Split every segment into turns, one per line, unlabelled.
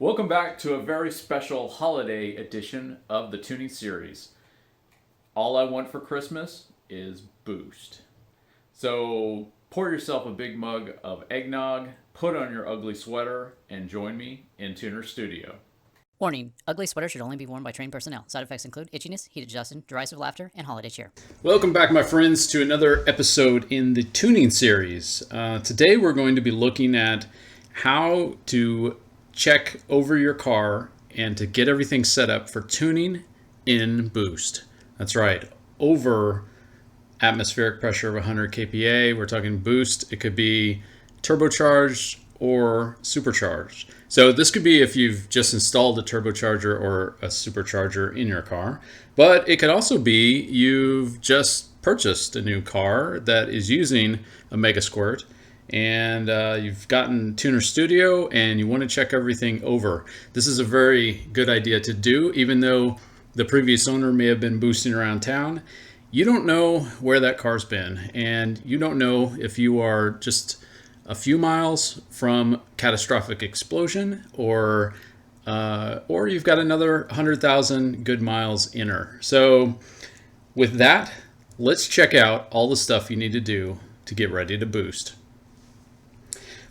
Welcome back to a very special holiday edition of the tuning series. All I want for Christmas is boost. So pour yourself a big mug of eggnog, put on your ugly sweater, and join me in TunerStudio.
Warning, ugly sweater should only be worn by trained personnel. Side effects include itchiness, heat exhaustion, derisive laughter, and holiday cheer.
Welcome back, my friends, to another episode in the tuning series. Today we're going to be looking at how to check over your car and to get everything set up for tuning in boost. That's right, over atmospheric pressure of 100 kPa. We're talking boost. It could be turbocharged or supercharged. So this could be if you've just installed a turbocharger or a supercharger in your car, but it could also be you've just purchased a new car that is using a Megasquirt, and you've gotten TunerStudio and you want to check everything over. This is a very good idea to do, even though the previous owner may have been boosting around town. You don't know where that car's been, and you don't know if you are just a few miles from catastrophic explosion, or you've got another 100,000 good miles in her. So with that, let's check out all the stuff you need to do to get ready to boost.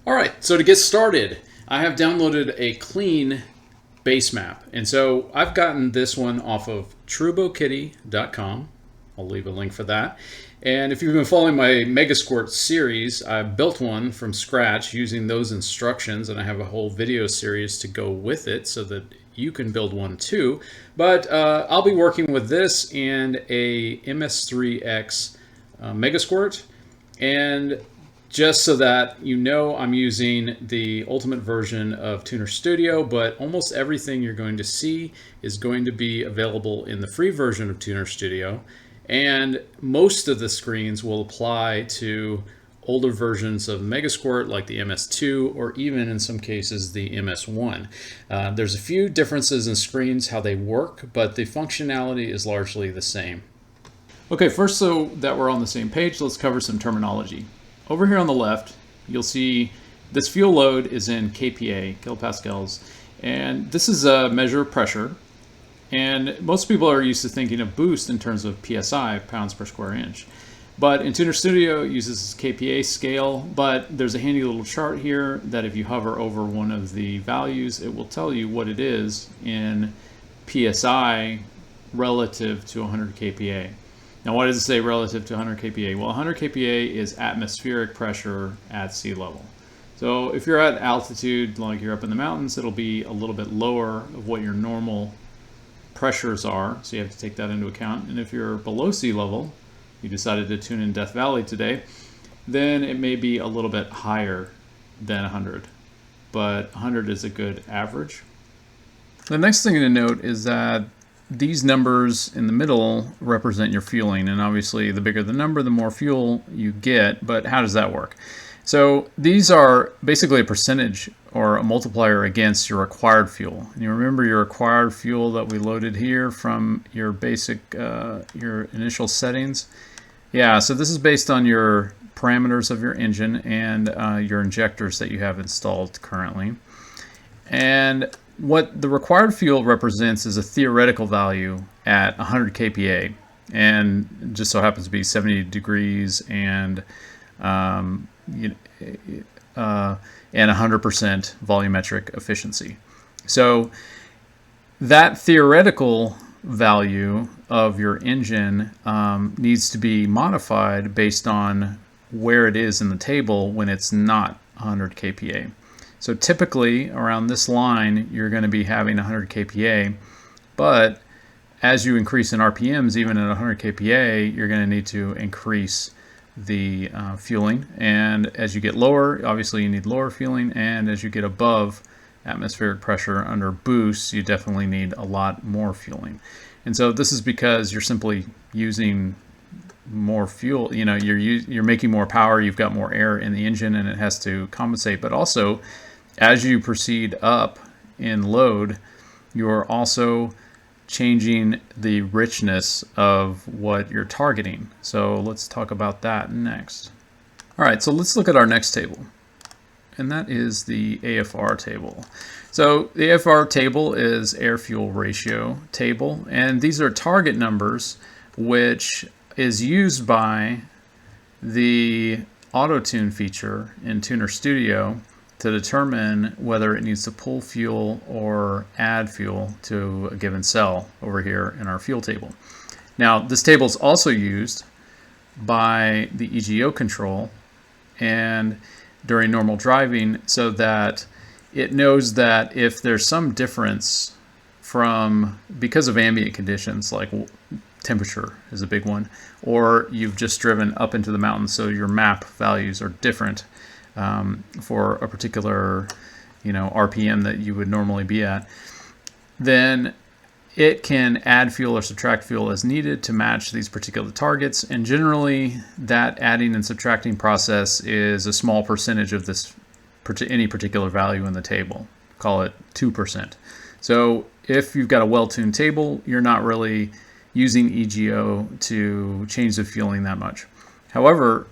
All right, so to get started, I have downloaded a clean base map. And so I've gotten this one off of TurboKitty.com. I'll leave a link for that. And if you've been following my Megasquirt series, I built one from scratch using those instructions, and I have a whole video series to go with it so that you can build one too. But I'll be working with this and a MS3X Megasquirt, and just so that you know, I'm using the ultimate version of TunerStudio, but almost everything you're going to see is going to be available in the free version of TunerStudio, and most of the screens will apply to older versions of Megasquirt like the MS2 or even in some cases the MS1. There's a few differences in screens, how they work, but the functionality is largely the same.
Okay, first, so that we're on the same page, let's cover some terminology. Over here on the left, you'll see this fuel load is in kPa, kilopascals, and this is a measure of pressure. And most people are used to thinking of boost in terms of PSI, pounds per square inch. But in TunerStudio, it uses kPa scale, but there's a handy little chart here that if you hover over one of the values, it will tell you what it is in PSI relative to 100 kPa. Now, why does it say relative to 100 kPa? Well, 100 kPa is atmospheric pressure at sea level. So if you're at altitude, like you're up in the mountains, it'll be a little bit lower of what your normal pressures are. So you have to take that into account. And if you're below sea level, you decided to tune in Death Valley today, then it may be a little bit higher than 100. But 100 is a good average.
The next thing to note is that these numbers in the middle represent your fueling, and obviously the bigger the number, the more fuel you get. But how does that work? So these are basically a percentage or a multiplier against your required fuel. And you remember your required fuel that we loaded here from your basic, your initial settings? Yeah, so this is based on your parameters of your engine and your injectors that you have installed currently. And what the required fuel represents is a theoretical value at 100 kPa, and it just so happens to be 70 degrees and 100% volumetric efficiency. So that theoretical value of your engine needs to be modified based on where it is in the table when it's not 100 kPa. So typically around this line, you're going to be having 100 kPa, but as you increase in RPMs, even at 100 kPa, you're going to need to increase the fueling. And as you get lower, obviously you need lower fueling, and as you get above atmospheric pressure under boost, you definitely need a lot more fueling. And so this is because you're simply using more fuel. You know, you're making more power, you've got more air in the engine, and it has to compensate. But also, as you proceed up in load, you're also changing the richness of what you're targeting. So let's talk about that next. All right, so let's look at our next table.
and that is the AFR table. So the AFR table is air-fuel ratio table, and these are target numbers which is used by the auto-tune feature in TunerStudio to determine whether it needs to pull fuel or add fuel to a given cell over here in our fuel table. Now, this table is also used by the EGO control and during normal driving, so that it knows that if there's some difference because of ambient conditions, like temperature is a big one, or you've just driven up into the mountains, so your map values are different for a particular RPM that you would normally be at, then it can add fuel or subtract fuel as needed to match these particular targets. And generally, that adding and subtracting process is a small percentage of any particular value in the table. Call it 2%. So if you've got a well-tuned table, you're not really using EGO to change the fueling that much. However,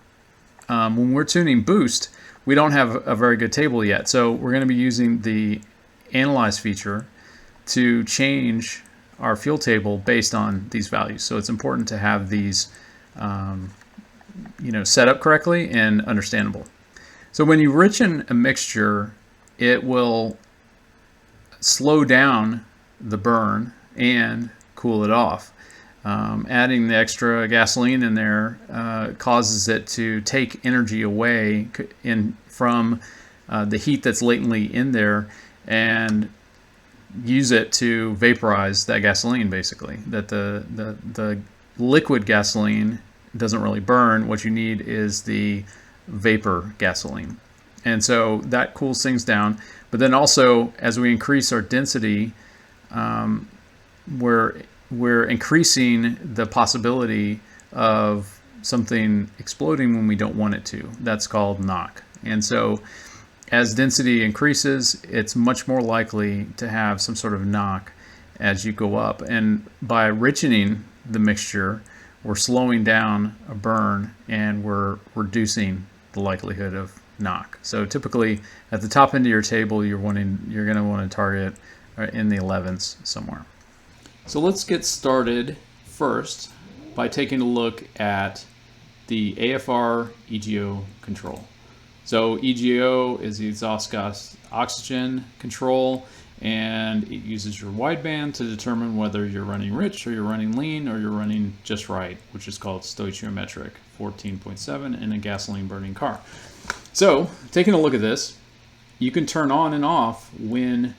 when we're tuning boost, we don't have a very good table yet. So we're going to be using the analyze feature to change our fuel table based on these values. So it's important to have these set up correctly and understandable. So when you richen a mixture, it will slow down the burn and cool it off. Adding the extra gasoline in there causes it to take energy away from the heat that's latently in there and use it to vaporize that gasoline, basically. That the liquid gasoline doesn't really burn. What you need is the vapor gasoline. And so that cools things down. But then also, as we increase our density, we're increasing the possibility of something exploding when we don't want it to. That's called knock. And so as density increases, it's much more likely to have some sort of knock as you go up. And by richening the mixture, we're slowing down a burn and we're reducing the likelihood of knock. So typically at the top end of your table, you're going to want to target in the 11s somewhere. So let's get started first by taking a look at the AFR EGO control. So EGO is the exhaust gas oxygen control, and it uses your wideband to determine whether you're running rich or you're running lean or you're running just right, which is called stoichiometric 14.7 in a gasoline burning car. So taking a look at this, you can turn on and off when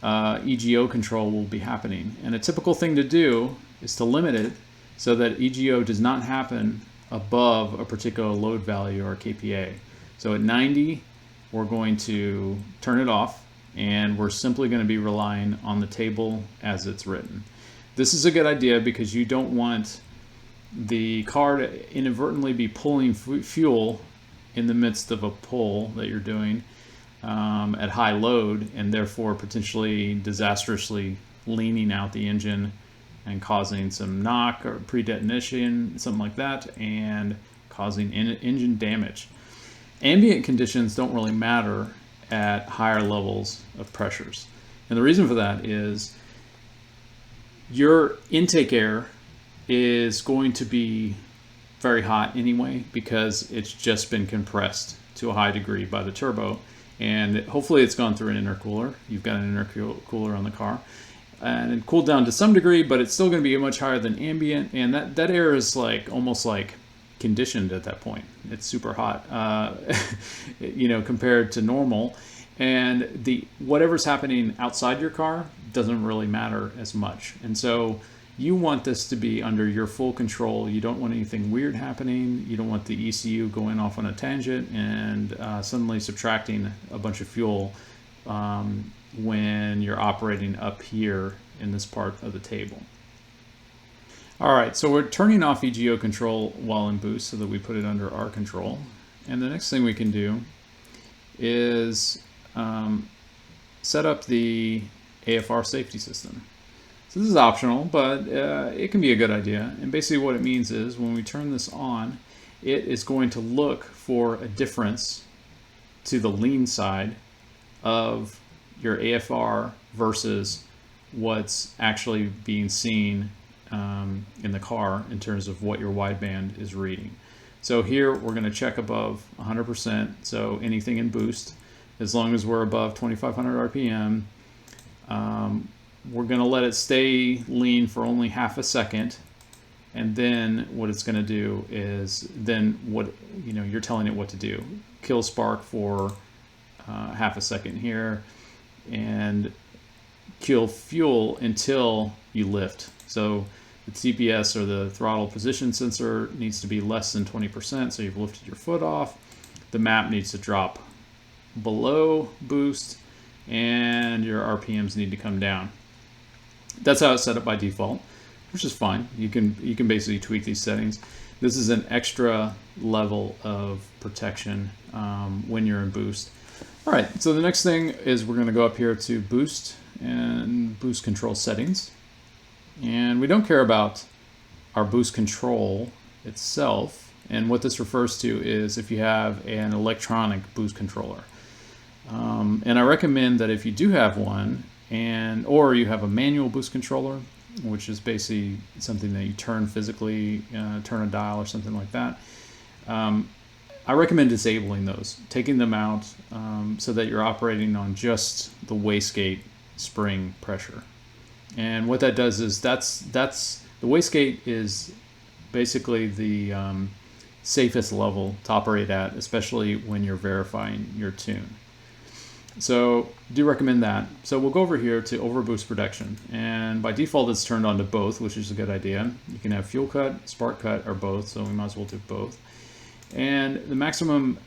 EGO control will be happening. And a typical thing to do is to limit it so that EGO does not happen above a particular load value or KPA. So at 90, we're going to turn it off, and we're simply going to be relying on the table as it's written. This is a good idea because you don't want the car to inadvertently be pulling fuel in the midst of a pull that you're doing at high load, and therefore potentially disastrously leaning out the engine and causing some knock or pre-detonation, something like that, and causing engine damage. Ambient conditions don't really matter at higher levels of pressures. And the reason for that is your intake air is going to be very hot anyway because it's just been compressed to a high degree by the turbo. And hopefully it's gone through an intercooler. You've got an intercooler on the car. And it cooled down to some degree, but it's still going to be much higher than ambient. And that air is almost like conditioned at that point. It's super hot, compared to normal. And whatever's happening outside your car doesn't really matter as much. And so you want this to be under your full control. You don't want anything weird happening. You don't want the ECU going off on a tangent and suddenly subtracting a bunch of fuel when you're operating up here in this part of the table. All right, so we're turning off EGO control while in boost so that we put it under our control. And the next thing we can do is set up the AFR Safety System. So this is optional, but it can be a good idea. And basically what it means is when we turn this on, it is going to look for a difference to the lean side of your AFR versus what's actually being seen in the car in terms of what your wideband is reading. So here we're going to check above 100%, so anything in boost, as long as we're above 2500 RPM. We're going to let it stay lean for only half a second, and then what it's going to do is then what you're telling it what to do. Kill spark for half a second here, and kill fuel until you lift. So the TPS, or the throttle position sensor, needs to be less than 20%, so you've lifted your foot off. The map needs to drop below boost, and your RPMs need to come down. That's how it's set up by default, which is fine. You can basically tweak these settings. This is an extra level of protection when you're in boost. All right, so the next thing is we're going to go up here to boost and boost control settings. And we don't care about our boost control itself. And what this refers to is if you have an electronic boost controller. And I recommend that if you do have one, or you have a manual boost controller, which is basically something that you turn physically, turn a dial or something like that, I recommend disabling those, taking them out so that you're operating on just the wastegate spring pressure. And what that does is that's the wastegate is basically the safest level to operate at, especially when you're verifying your tune. So do recommend that. So we'll go over here to overboost protection, and by default it's turned on to both, which is a good idea. You can have fuel cut, spark cut, or both, so we might as well do both. And the maximum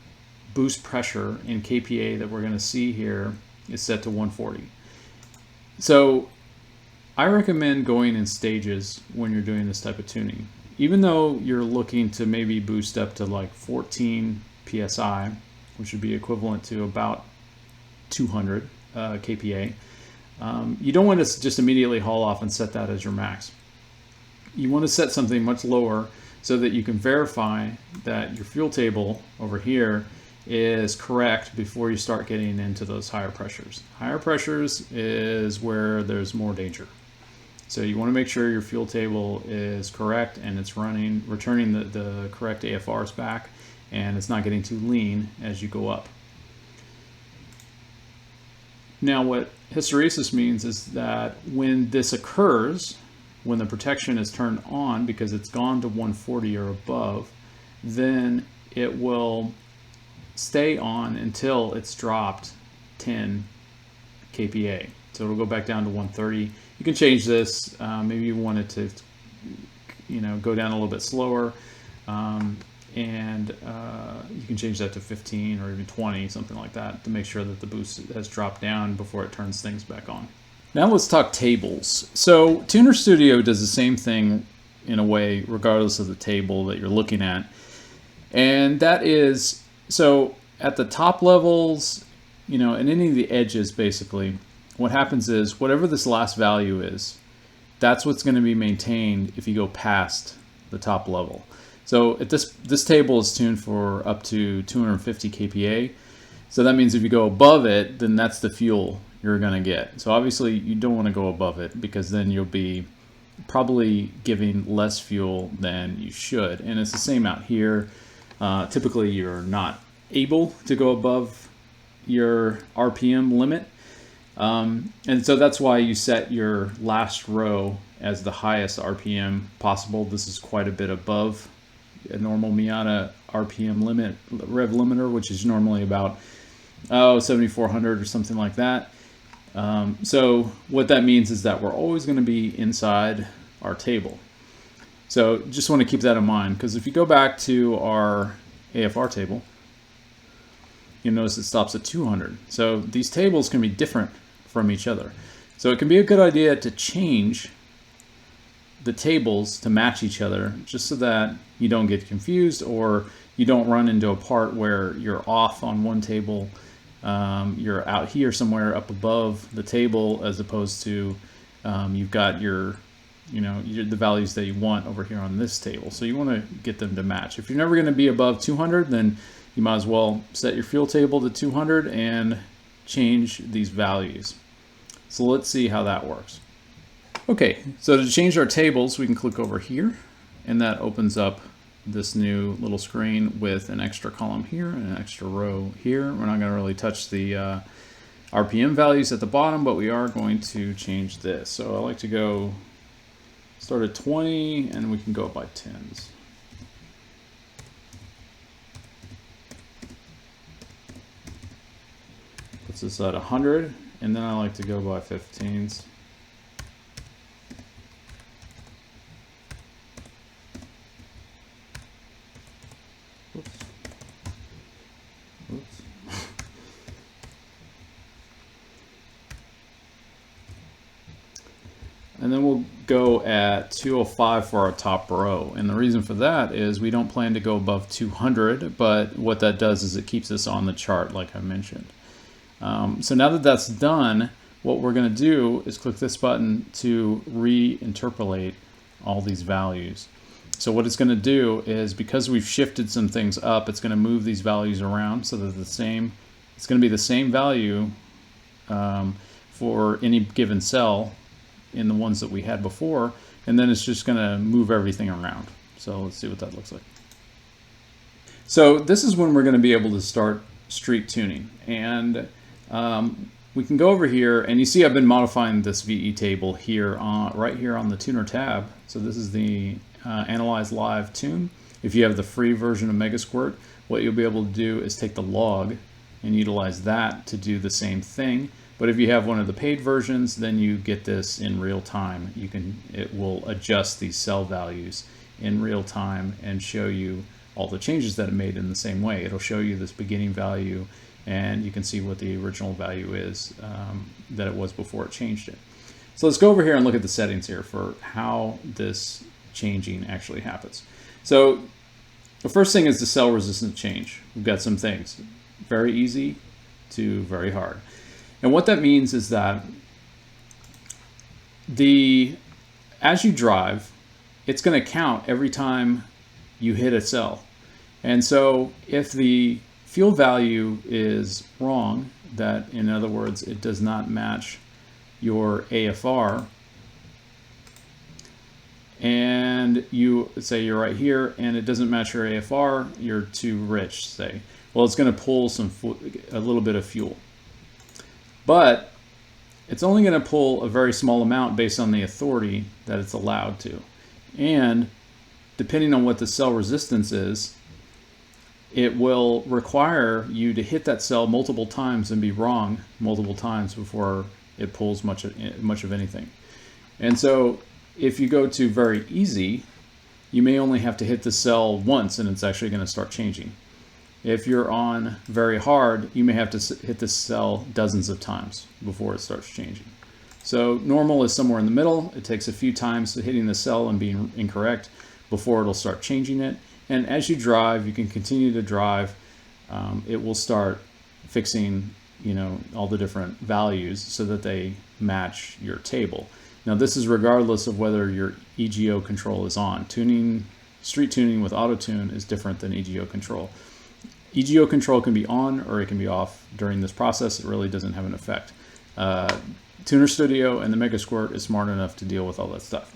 boost pressure in kPa that we're going to see here is set to 140. So I recommend going in stages when you're doing this type of tuning. Even though you're looking to maybe boost up to like 14 psi, which would be equivalent to about 200 kPa, you don't want to just immediately haul off and set that as your max. You want to set something much lower so that you can verify that your fuel table over here is correct before you start getting into those higher pressures. Higher pressures is where there's more danger. So you want to make sure your fuel table is correct and it's returning the correct AFRs back, and it's not getting too lean as you go up. Now what hysteresis means is that when this occurs, when the protection is turned on because it's gone to 140 or above, then it will stay on until it's dropped 10 kPa. So it'll go back down to 130. You can change this. Maybe you want it to, go down a little bit slower, and you can change that to 15 or even 20, something like that, to make sure that the boost has dropped down before it turns things back on. Now let's talk tables. So TunerStudio does the same thing in a way, regardless of the table that you're looking at. And that is, so at the top levels, and any of the edges, basically, what happens is whatever this last value is, that's what's going to be maintained if you go past the top level. So at this table is tuned for up to 250 kPa. So that means if you go above it, then that's the fuel you're going to get. So obviously you don't want to go above it, because then you'll be probably giving less fuel than you should. And it's the same out here. Typically you're not able to go above your RPM limit. And so that's why you set your last row as the highest RPM possible. This is quite a bit above a normal Miata RPM limit, rev limiter, which is normally about 7,400 or something like that. So what that means is that we're always going to be inside our table. So just want to keep that in mind, because if you go back to our AFR table, you notice it stops at 200. So these tables can be different from each other. So it can be a good idea to change the tables to match each other, just so that you don't get confused, or you don't run into a part where you're off on one table, you're out here somewhere up above the table, as opposed to you've got the values that you want over here on this table. So you want to get them to match. If you're never going to be above 200, then you might as well set your fuel table to 200 and change these values. So let's see how that works. Okay, so to change our tables, we can click over here, and that opens up this new little screen with an extra column here and an extra row here. We're not going to really touch the RPM values at the bottom, but we are going to change this. So I like to go start at 20, and we can go up by 10s. Puts this at 100, and then I like to go by 15s. Oops. Oops. And then we'll go at 205 for our top row. And the reason for that is we don't plan to go above 200, but what that does is it keeps us on the chart like I mentioned. So now that that's done, what we're going to do is click this button to re-interpolate all these values. So what it's going to do is, because we've shifted some things up, it's going to move these values around so that it's going to be the same value for any given cell in the ones that we had before, and then it's just going to move everything around. So let's see what that looks like. So this is when we're going to be able to start street tuning, and we can go over here, and you see I've been modifying this VE table here right here on the tuner tab. So this is the Analyze Live Tune. If you have the free version of Megasquirt, what you'll be able to do is take the log and utilize that to do the same thing. But if you have one of the paid versions, then you get this in real time. It will adjust these cell values in real time and show you all the changes that it made in the same way. It'll show you this beginning value, and you can see what the original value is that it was before it changed it. So let's go over here and look at the settings here for how this changing actually happens. So the first thing is the cell resistance change. We've got some things, very easy to very hard. And what that means is that as you drive, it's going to count every time you hit a cell. And so if the fuel value is wrong, that in other words, it does not match your AFR, and you say you're right here and it doesn't match your AFR, you're too rich, say, well, it's going to pull a little bit of fuel. But it's only going to pull a very small amount based on the authority that it's allowed to. And depending on what the cell resistance is, it will require you to hit that cell multiple times and be wrong multiple times before it pulls much of anything. And so if you go to very easy, you may only have to hit the cell once and it's actually going to start changing. If you're on very hard, you may have to hit the cell dozens of times before it starts changing. So normal is somewhere in the middle. It takes a few times hitting the cell and being incorrect before it'll start changing it. And as you drive, you can continue to drive. It will start fixing, all the different values so that they match your table. Now this is regardless of whether your EGO control is on. Street tuning with auto tune is different than EGO control. EGO control can be on or it can be off during this process. It really doesn't have an effect. TunerStudio and the Megasquirt is smart enough to deal with all that stuff.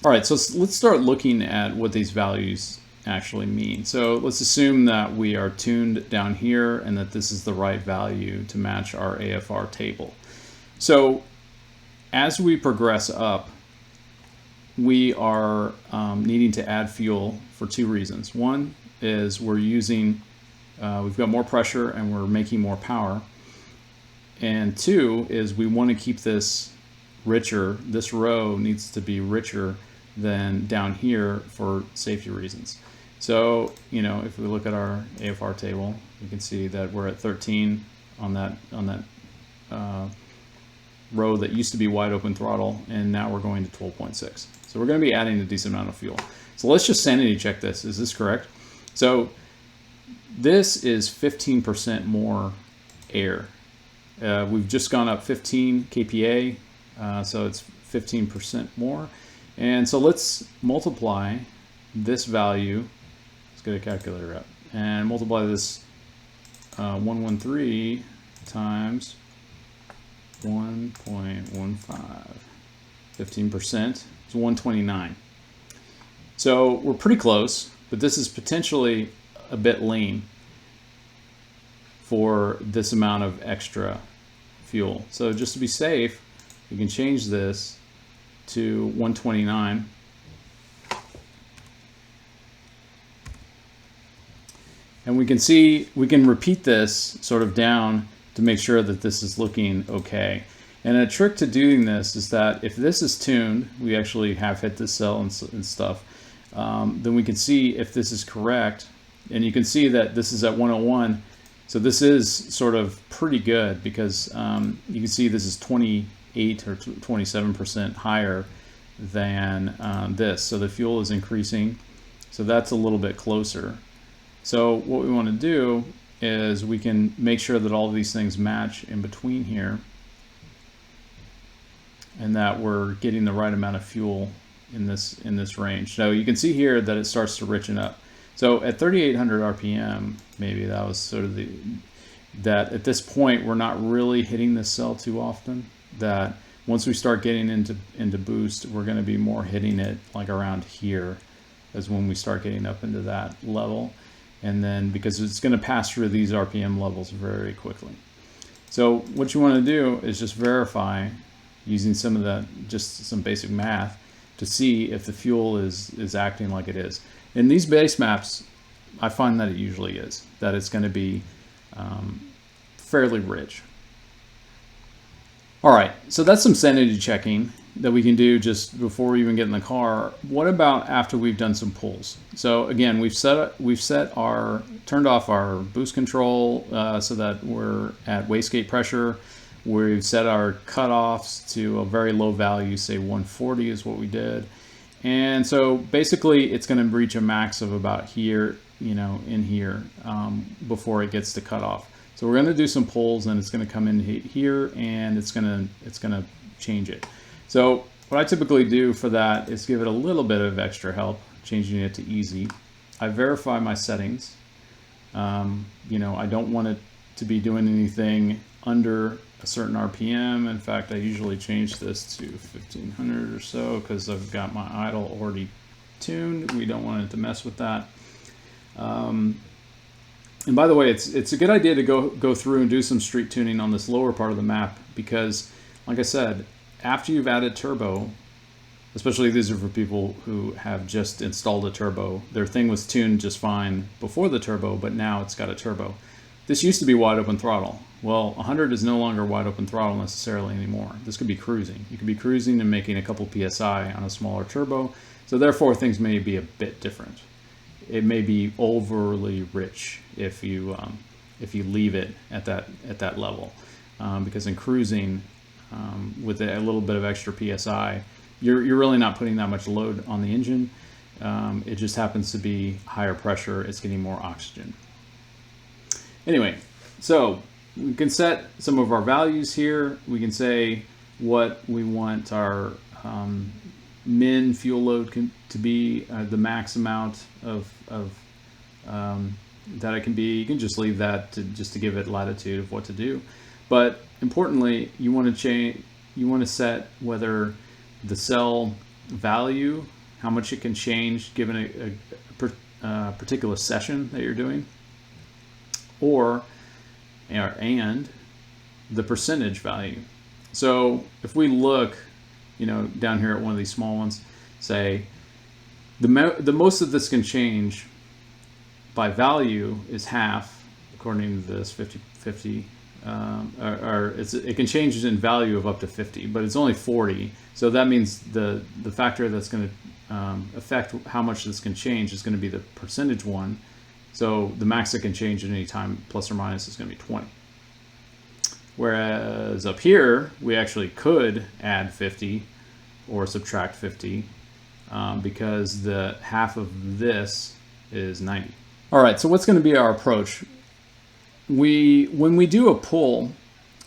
All right, so let's start looking at what these values actually mean. So let's assume that we are tuned down here and that this is the right value to match our AFR table. So as we progress up, we are needing to add fuel for two reasons. One is we've got more pressure and we're making more power. And two is we want to keep this richer. This row needs to be richer than down here for safety reasons. So, if we look at our AFR table, you can see that we're at 13 on that row that used to be wide open throttle, and now we're going to 12.6. So we're going to be adding a decent amount of fuel. So let's just sanity check this. Is this correct? So this is 15% more air. We've just gone up 15 kPa, so it's 15% more. And so let's multiply this value. Let's get a calculator out. and multiply this 113 times 1.15, 15%, it's 129. So we're pretty close, but this is potentially a bit lean for this amount of extra fuel. So just to be safe, we can change this to 129. And we can see, we can repeat this sort of down to make sure that this is looking okay. And a trick to doing this is that if this is tuned, we actually have hit this cell and stuff, then we can see if this is correct. And you can see that this is at 101. So this is sort of pretty good because you can see this is 28 or 27% higher than this. So the fuel is increasing. So that's a little bit closer. So what we want to do is we can make sure that all of these things match in between here and that we're getting the right amount of fuel in this range. So you can see here that it starts to richen up. So at 3,800 RPM, maybe that was sort of that at this point we're not really hitting this cell too often. That once we start getting into boost, we're going to be more hitting it like around here is when we start getting up into that level. And then because it's going to pass through these RPM levels very quickly. So what you want to do is just verify using some of that, just some basic math to see if the fuel is acting like it is. In these base maps, I find that it usually is, that it's going to be fairly rich. All right, so that's some sanity checking that we can do just before we even get in the car. What about after we've done some pulls? So again, we've turned off our boost control so that we're at wastegate pressure. We've set our cutoffs to a very low value, say 140 is what we did. And so basically it's going to reach a max of about here, you know, in here before it gets to cutoff. So we're going to do some pulls and it's going to come in here and it's going to change it. So what I typically do for that is give it a little bit of extra help, changing it to easy. I verify my settings. You know, I don't want it to be doing anything under a certain RPM. In fact, I usually change this to 1500 or so because I've got my idle already tuned. We don't want it to mess with that. And by the way, it's a good idea to go through and do some street tuning on this lower part of the map because, like I said, after you've added turbo, especially these are for people who have just installed a turbo, their thing was tuned just fine before the turbo, but now it's got a turbo. This used to be wide open throttle. Well, 100 is no longer wide open throttle necessarily anymore. This could be cruising. You could be cruising and making a couple PSI on a smaller turbo. So therefore things may be a bit different. It may be overly rich if you leave it at that level, because in cruising with a little bit of extra PSI, you're really not putting that much load on the engine. It just happens to be higher pressure. It's getting more oxygen. Anyway, so we can set some of our values here. We can say what we want our min fuel load to be, the max amount of that it can be. You can just leave that just to give it latitude of what to do. But importantly, you want to set whether the cell value, how much it can change given a particular session that you're doing, and the percentage value. So if we look, you know, down here at one of these small ones, say the most of this can change by value is half, according to this 50-50, it can change in value of up to 50, but it's only 40. So that means the factor that's going to affect how much this can change is going to be the percentage one. So the max it can change at any time, plus or minus, is going to be 20. Whereas up here, we actually could add 50 or subtract 50 because the half of this is 90. All right, so what's going to be our approach? When we do a pull,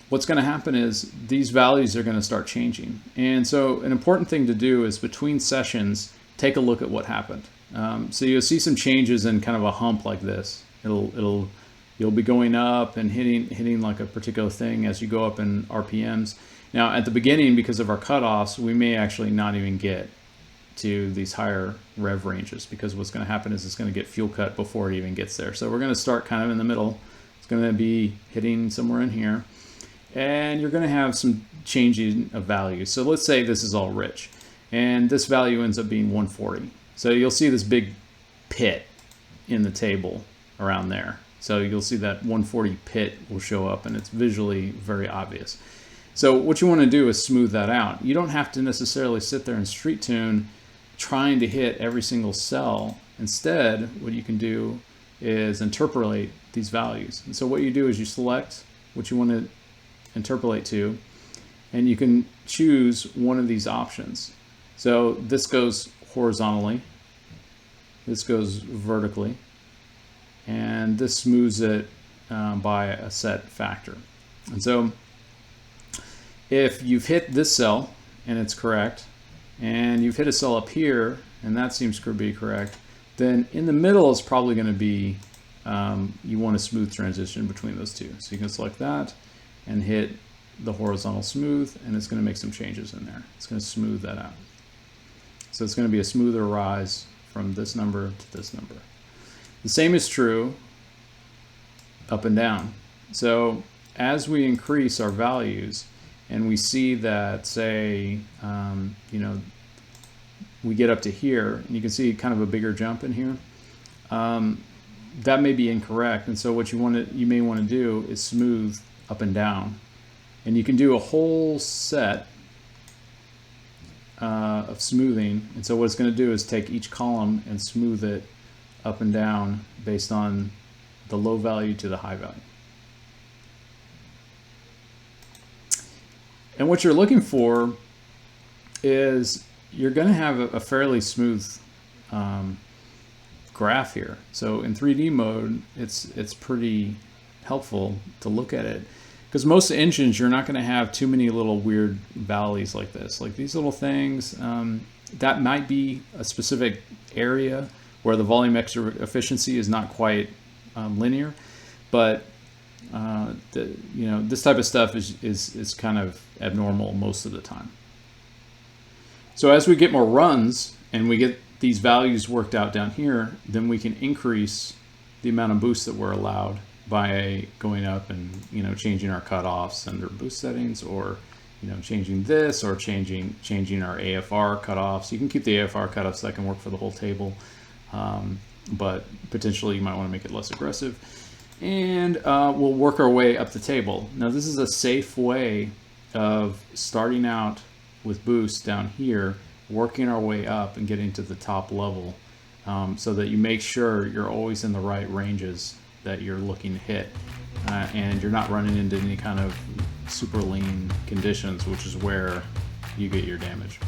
what's going to happen is these values are going to start changing. And so an important thing to do is between sessions, take a look at what happened. So you'll see some changes in kind of a hump like this. You'll be going up and hitting like a particular thing as you go up in RPMs. Now at the beginning, because of our cutoffs, we may actually not even get to these higher rev ranges, because what's going to happen is it's going to get fuel cut before it even gets there. So we're going to start kind of in the middle. It's going to be hitting somewhere in here, and you're going to have some changing of values. So let's say this is all rich, and this value ends up being 140. So you'll see this big pit in the table around there. So you'll see that 140 pit will show up, and it's visually very obvious. So what you want to do is smooth that out. You don't have to necessarily sit there and street tune trying to hit every single cell. Instead, what you can do is interpolate these values. And so what you do is you select what you want to interpolate to, and you can choose one of these options. So this goes horizontally, this goes vertically, and this smooths it by a set factor. And so if you've hit this cell and it's correct, and you've hit a cell up here and that seems to be correct, then in the middle is probably going to be, you want a smooth transition between those two. So you can select that and hit the horizontal smooth, and it's going to make some changes in there. It's going to smooth that out. So it's going to be a smoother rise from this number to this number. The same is true up and down. So as we increase our values, and we see that, say, we get up to here, and you can see kind of a bigger jump in here. That may be incorrect, and so what you may want to do is smooth up and down, and you can do a whole set of smoothing. And so what it's going to do is take each column and smooth it up and down based on the low value to the high value. And what you're looking for is you're going to have a fairly smooth graph here. So in 3D mode, it's pretty helpful to look at it, because most engines, you're not going to have too many little weird valleys like this. Like these little things, that might be a specific area where the volumetric efficiency is not quite linear, but this type of stuff is kind of abnormal most of the time. So as we get more runs and we get these values worked out down here, then we can increase the amount of boost that we're allowed by going up and changing our cutoffs under boost settings, or changing this, or changing our AFR cutoffs. You can keep the AFR cutoffs, that can work for the whole table, but potentially you might want to make it less aggressive. And we'll work our way up the table. Now this is a safe way of starting out with boost down here, working our way up and getting to the top level, so that you make sure you're always in the right ranges that you're looking to hit, and you're not running into any kind of super lean conditions, which is where you get your damage.